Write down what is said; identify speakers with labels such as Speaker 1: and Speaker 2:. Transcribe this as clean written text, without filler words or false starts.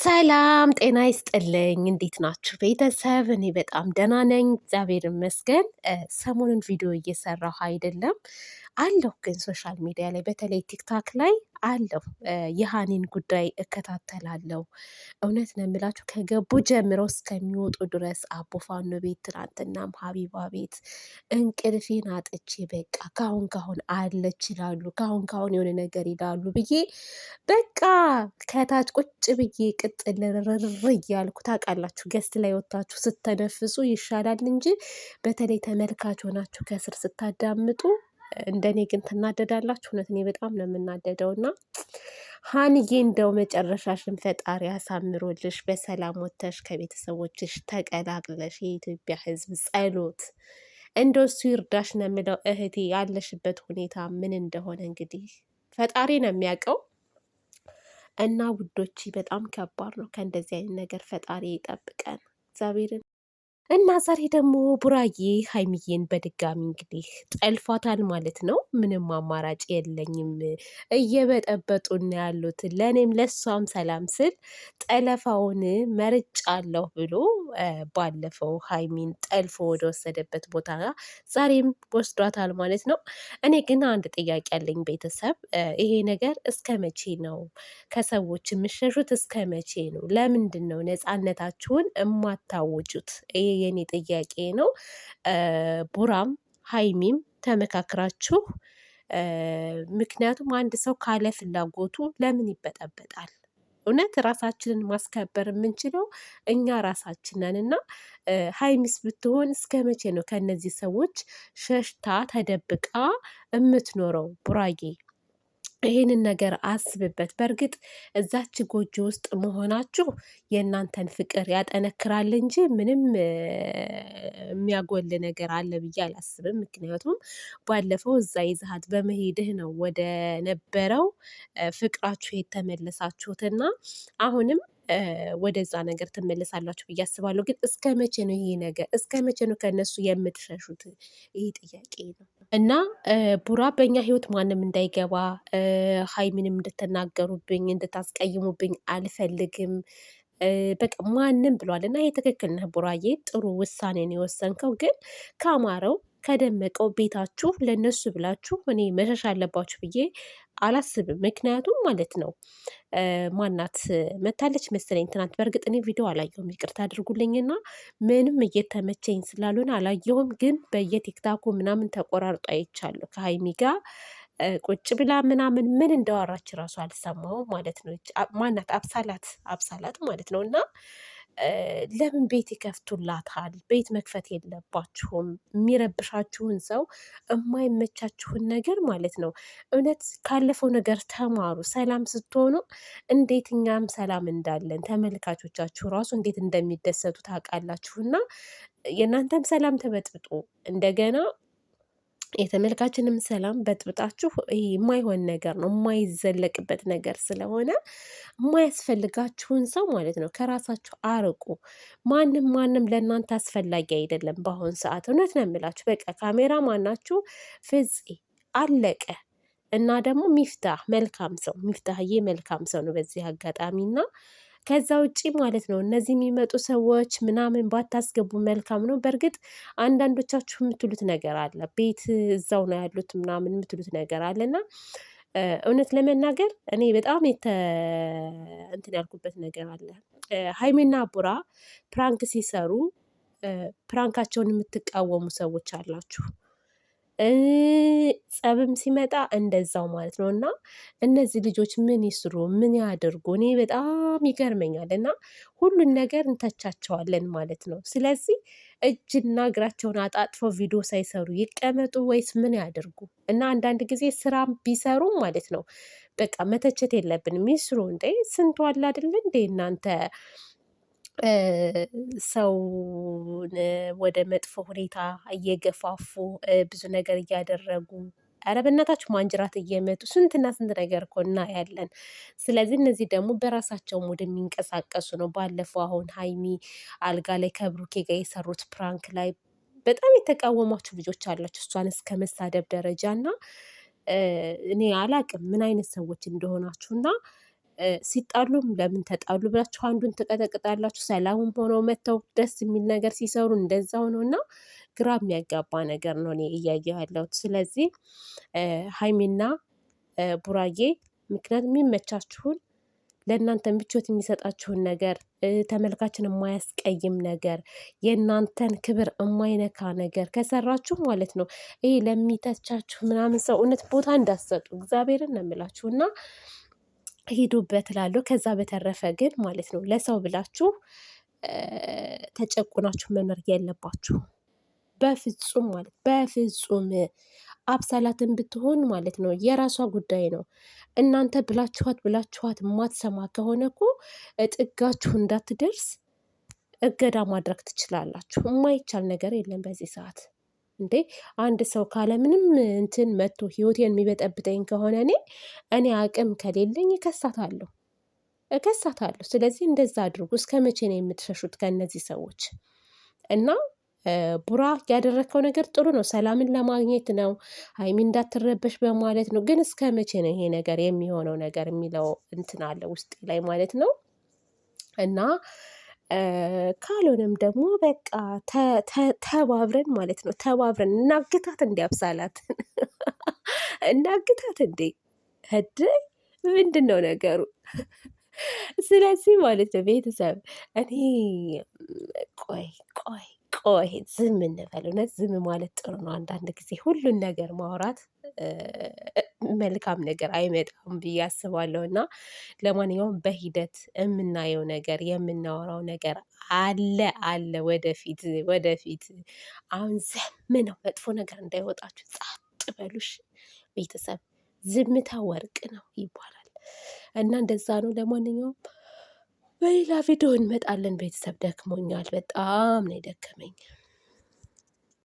Speaker 1: ሰላም ጤና ይስጥልኝ። እንዴት ናችሁ ቤተሰብ? እኔ በጣም ደህና ነኝ፣ እግዚአብሔር ይመስገን። ሰሞኑን ቪዲዮ እየሰራሁ አይደለም አለሁ፣ ግን ሶሻል ሚዲያ ላይ በተለይ ቲክታክ ላይ አለሁ። የሃኒን ጉዳይ እከታተላለሁ። እውነት ነው የምላችሁ ከገቡ ጀምረው እስከሚወጡ ድረስ አቦፋኖ ቤት፣ ትናንትናም ሀቢባ ቤት እንቅልፌን አጥቼ በቃ ካሁን አለች ይላሉ፣ ካሁን የሆነ ነገር ይላሉ ብዬ በቃ ከታች ቁጭ ብዬ ቅጥል ርር እያልኩ ታውቃላችሁ፣ ገስት ላይ ወጥታችሁ ስተነፍሱ ይሻላል እንጂ በተለይ ተመልካች ሆናችሁ ከስር ስታዳምጡ እንደኔ ግን ትናደዳላችሁ። እውነት እኔ በጣም ነው የምናደደው። እና ሀንዬ እንደው መጨረሻሽን ፈጣሪ ያሳምሮልሽ፣ በሰላም ወጥተሽ ከቤተሰቦችሽ ተቀላቅለሽ የኢትዮጵያ ሕዝብ ጸሎት እንደው እሱ ይርዳሽ ነው የምለው እህቴ። ያለሽበት ሁኔታ ምን እንደሆነ እንግዲህ ፈጣሪ ነው የሚያውቀው። እና ውዶች በጣም ከባድ ነው። ከእንደዚህ አይነት ነገር ፈጣሪ ይጠብቀን እግዚአብሔርን። እና ዛሬ ደግሞ ቡራዬ ሀይሚዬን በድጋሚ እንግዲህ ጠልፏታል ማለት ነው። ምንም አማራጭ የለኝም፣ እየበጠበጡን ያሉት ለእኔም ለሷም ሰላም ስል ጠለፋውን መርጫለሁ ብሎ ባለፈው ሀይሚን ጠልፎ ወደ ወሰደበት ቦታ ዛሬም ወስዷታል ማለት ነው። እኔ ግን አንድ ጥያቄ ያለኝ ቤተሰብ፣ ይሄ ነገር እስከ መቼ ነው ከሰዎች የምሸሹት? እስከ መቼ ነው? ለምንድን ነው ነፃነታችሁን እማታውጁት? ይሄ የኔ ጥያቄ ነው። ቡራም ሀይሚም ተመካክራችሁ፣ ምክንያቱም አንድ ሰው ካለ ፍላጎቱ ለምን ይበጠበጣል? እውነት ራሳችንን ማስከበር የምንችለው እኛ ራሳችን ነን። እና ሀይሚስ ብትሆን እስከ መቼ ነው ከእነዚህ ሰዎች ሸሽታ ተደብቃ የምትኖረው? ቡራዬ ይሄንን ነገር አስብበት። በእርግጥ እዛች ጎጆ ውስጥ መሆናችሁ የእናንተን ፍቅር ያጠነክራል እንጂ ምንም የሚያጎል ነገር አለ ብዬ አላስብም። ምክንያቱም ባለፈው እዛ ይዛሃት በመሄድህ ነው ወደ ነበረው ፍቅራችሁ የተመለሳችሁትና አሁንም ወደዛ ነገር ትመለሳላችሁ ብዬ አስባለሁ። ግን እስከ መቼ ነው ይሄ ነገር? እስከ መቼ ነው ከእነሱ የምትሸሹት? ይሄ ጥያቄ ነው። እና ቡራ በእኛ ህይወት ማንም እንዳይገባ፣ ሀይሚንም እንድትናገሩብኝ እንድታስቀይሙብኝ አልፈልግም በቃ ማንም ብሏል። እና ይሄ ትክክል ነህ ቡራዬ፣ ጥሩ ውሳኔን የወሰንከው። ግን ካማረው ከደመቀው ቤታችሁ ለነሱ ብላችሁ እኔ መሸሽ አለባችሁ ብዬ አላስብም። ምክንያቱም ማለት ነው ማናት መታለች መሰለኝ ትናንት። በእርግጥ እኔ ቪዲዮ አላየሁም ይቅርታ አድርጉልኝና ምንም እየተመቸኝ ስላልሆነ አላየሁም። ግን በየቲክታኩ ምናምን ተቆራርጦ አይቻለሁ ከሀይሚ ጋር ቁጭ ብላ ምናምን ምን እንዳወራች ራሱ አልሰማሁም ማለት ነው። ማናት አብሳላት ማለት ነው። እና ለምን ቤት ይከፍቱላታል? ቤት መክፈት የለባችሁም። የሚረብሻችሁን ሰው የማይመቻችሁን ነገር ማለት ነው። እውነት ካለፈው ነገር ተማሩ። ሰላም ስትሆኑ እንዴት እኛም ሰላም እንዳለን ተመልካቾቻችሁ ራሱ እንዴት እንደሚደሰቱ ታውቃላችሁና የእናንተም ሰላም ተበጥብጦ እንደገና የተመልካችንም ሰላም በጥብጣችሁ የማይሆን ነገር ነው፣ የማይዘለቅበት ነገር ስለሆነ የማያስፈልጋችሁን ሰው ማለት ነው ከራሳችሁ አርቁ። ማንም ለእናንተ አስፈላጊ አይደለም በአሁን ሰዓት። እውነት ነው የምላችሁ። በቃ ካሜራ ማናችሁ ፍፄ አለቀ። እና ደግሞ ሚፍታህዬ መልካም ሰው ነው በዚህ አጋጣሚ። እና ከዛ ውጪ ማለት ነው እነዚህ የሚመጡ ሰዎች ምናምን ባታስገቡ መልካም ነው። በእርግጥ አንዳንዶቻችሁ የምትሉት ነገር አለ፣ ቤት እዛው ነው ያሉት ምናምን የምትሉት ነገር አለ። እና እውነት ለመናገር እኔ በጣም እንትን ያልኩበት ነገር አለ። ሀይሜና ቡራ ፕራንክ ሲሰሩ ፕራንካቸውን የምትቃወሙ ሰዎች አላችሁ። ጸብም ሲመጣ እንደዛው ማለት ነው። እና እነዚህ ልጆች ምን ይስሩ ምን ያድርጉ? እኔ በጣም ይገርመኛል። እና ሁሉን ነገር እንተቻቸዋለን ማለት ነው። ስለዚህ እጅና እግራቸውን አጣጥፈው ቪዲዮ ሳይሰሩ ይቀመጡ ወይስ ምን ያድርጉ? እና አንዳንድ ጊዜ ስራም ቢሰሩም ማለት ነው በቃ መተቸት የለብንም። ይስሩ እንዴ! ስንቱ አለ አይደለ እንዴ እናንተ ሰውን ወደ መጥፎ ሁኔታ እየገፋፉ ብዙ ነገር እያደረጉ፣ ኧረ በእናታችሁ ማንጅራት እየመቱ ስንትና ስንት ነገር እኮ እናያለን። ስለዚህ እነዚህ ደግሞ በራሳቸው ሙድ የሚንቀሳቀሱ ነው። ባለፈው አሁን ሀይሚ አልጋ ላይ ከብሩኬ ጋር የሰሩት ፕራንክ ላይ በጣም የተቃወሟችሁ ልጆች አላችሁ፣ እሷን እስከ መሳደብ ደረጃ። እና እኔ አላቅም ምን አይነት ሰዎች እንደሆናችሁ። እና ሲጣሉም ለምን ተጣሉ ብላችሁ አንዱን ትቀጠቅጣላችሁ። ሰላሙም ሆነው መተው ደስ የሚል ነገር ሲሰሩ እንደዛው ነው እና ግራ የሚያጋባ ነገር ነው እኔ እያየሁ ያለሁት። ስለዚህ ሀይሚና ቡራዬ ምክንያቱም የሚመቻችሁን ለእናንተ ምቾት የሚሰጣችሁን ነገር ተመልካችን የማያስቀይም ነገር የእናንተን ክብር የማይነካ ነገር ከሰራችሁ ማለት ነው። ይሄ ለሚተቻችሁ ምናምን ሰው እውነት ቦታ እንዳትሰጡ እግዚአብሔርን ነው የምላችሁ እና ሂዱበት እላለሁ። ከዛ በተረፈ ግን ማለት ነው ለሰው ብላችሁ ተጨቁናችሁ መኖር የለባችሁ በፍጹም ማለት በፍጹም። አብሳላትን ብትሆን ማለት ነው የራሷ ጉዳይ ነው። እናንተ ብላችኋት የማትሰማ ከሆነ እኮ ጥጋችሁ እንዳትደርስ እገዳ ማድረግ ትችላላችሁ። የማይቻል ነገር የለም በዚህ ሰዓት። እንዴ አንድ ሰው ካለምንም እንትን መጥቶ ህይወቴን የሚበጠብጠኝ ከሆነ እኔ አቅም ከሌለኝ እከሳታለሁ። ስለዚህ እንደዛ አድርጉ። እስከ መቼ ነው የምትሸሹት ከእነዚህ ሰዎች? እና ቡራ ያደረግከው ነገር ጥሩ ነው፣ ሰላምን ለማግኘት ነው፣ ሀይሚ እንዳትረበሽ በማለት ነው። ግን እስከ መቼ ነው ይሄ ነገር የሚሆነው ነገር የሚለው እንትን አለ ውስጥ ላይ ማለት ነው። እና ካልሆነም ደግሞ በቃ ተባብረን ማለት ነው ተባብረን እናግታት፣ እንዲያብሳላት እናግታት እንዴ ህድ ምንድን ነው ነገሩ? ስለዚህ ማለት ነው ቤተሰብ እኔ ቆይ ቆይ ቆይ ዝም እንበል። እውነት ዝም ማለት ጥሩ ነው። አንዳንድ ጊዜ ሁሉን ነገር ማውራት መልካም ነገር አይመጣም ብዬ አስባለሁ። እና ለማንኛውም በሂደት የምናየው ነገር የምናወራው ነገር አለ ወደፊት። አሁን ዝም ነው፣ መጥፎ ነገር እንዳይወጣችሁ ጸጥ በሉሽ ቤተሰብ። ዝምታ ወርቅ ነው ይባላል እና እንደዛ ነው። ለማንኛውም በሌላ ቪዲዮ እንመጣለን ቤተሰብ። ደክሞኛል፣ በጣም ነው የደከመኝ።